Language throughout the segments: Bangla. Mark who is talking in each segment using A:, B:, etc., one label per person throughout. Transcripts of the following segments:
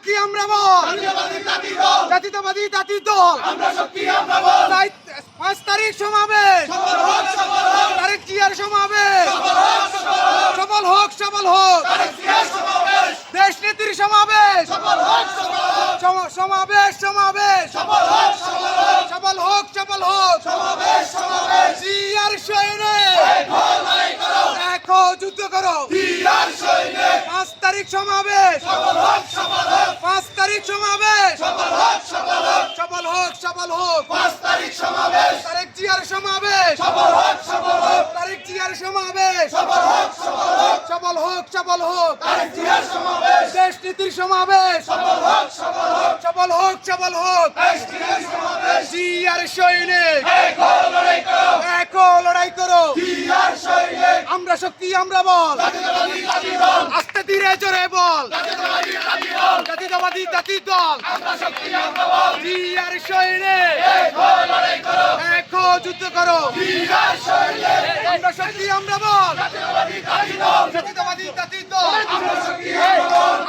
A: শক্তি আমরা বল, জাতীয়তাবাদী জাতি দল, 5 তারিখ সমাবেশ, তারেক জিয়ার সমাবেশ, সফল হোক সফল হোক, দেশ নেত্রীর সমাবেশ, সমাবেশ সমাবেশ, সফল হোক সফল হোক, জিয়ার সৈনিক দেখো যুদ্ধ করো, 5 তারিখ সমাবেশ, 5 তারিখ সমাবেশ, সফল হোক সফল হোক, তারেক জিয়ার সমাবেশ, তারেক জিয়ার সমাবেশ, সফল হোক সফল হোক, দেশ নীতির সমাবেশ, সফল হোক সফল হোক, জিয়ার সৈনিক দেখো লড়াই করো, আমরা শক্তি আমরা বল, আস্তে ধীরে জোরে বল, জাতীয়তাবাদী জাতি দল, জিয়ার সৈনিক দেখো যুদ্ধ করো, আমরা শক্তি আমরা বল, জাতীয়তাবাদী জাতি দল,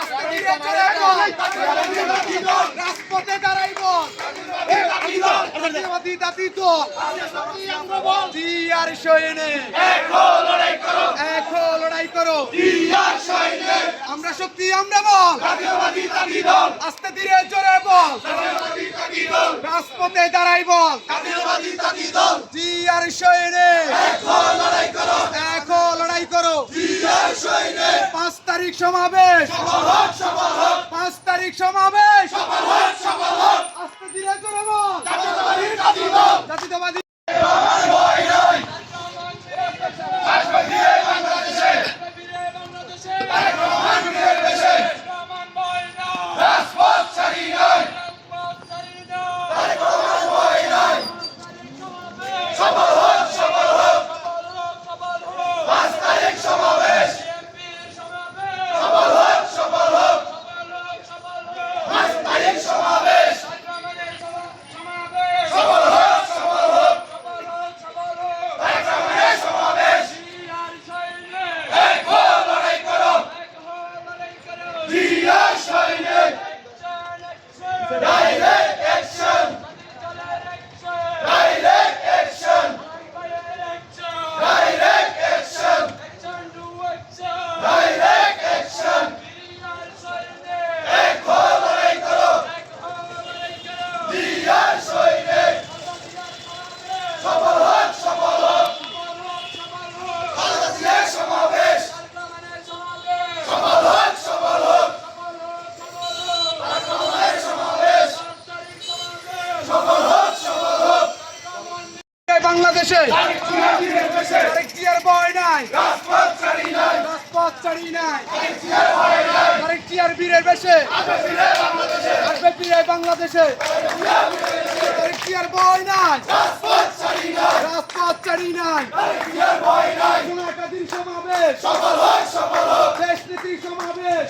A: আস্তে ধীরে জোরে বল, রাজপথে দাঁড়াই বল, জাতীয়তাবাদী জাতি দল, জিয়ার সৈনিক দেখো লড়াই করো, আমরা শক্তি আমরা বল, আস্তে ধীরে জোরে বল, রাজপথে দাঁড়াই বল, জিয়ার সৈনিক দেখো লড়াই করো, 5 তারিখ সমাবেশ, 5 তারিখ সমাবেশ, আস্তে ধীরে জোরে বল, জাতীয়তাবাদী বাংলাদেশে তারেক জিয়ার ভয় নাই, রাজপথ ছাড়ি নাই, তারেক জিয়ার বীরের বেশে আসবে ফিরে বাংলাদেশে, তারেক জিয়ার ভয় নাই, রাজপথ ছাড়ি নাই, একাধিক সমাবেশ, দেশ নীতির সমাবেশ,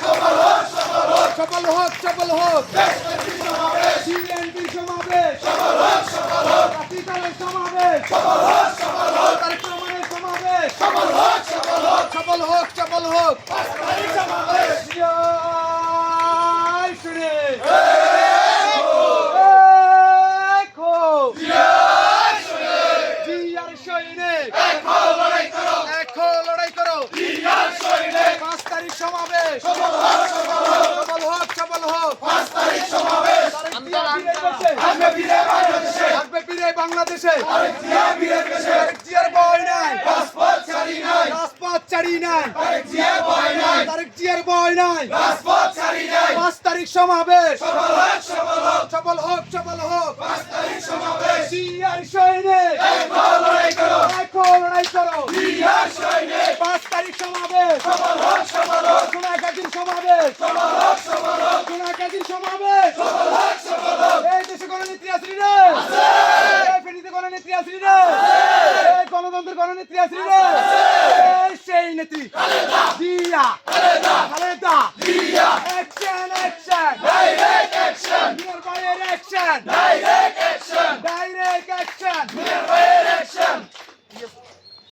A: সফল হোক সফল হোক, সিএনপির সমাবেশ, জাতি দলের সমাবেশ, তারেক রহমানের সমাবেশ, সফল হোক সফল হোক, জয় শ্রী জিয়ার সৈনিক দেখো লড়াই করো, 5 তারিখ সমাবেশ, সফল হোক 5 তারিখ সমাবেশ, আসবে ফিরে বাংলাদেশে, তারেক জিয়ার ভয় নাই, রাজপথ ছাড়ি নাই, তারেক জিয়ার ভয় নাই, 5 তারিখ সমাবেশ, সফল হোক জিয়ার সৈনিক দেখো লড়াই করো, 5 তারিখ সমাবেশ, একাধিক সমাবেশ, এই দেশে গণনেত্রী আসলি রে, ফেনীতে গণনেত্রী আসলি রে, গণতন্ত্রের গণনেত্রী আসলি রে, সেই নেত্রী Zia Khaleda, action direct action, direct action,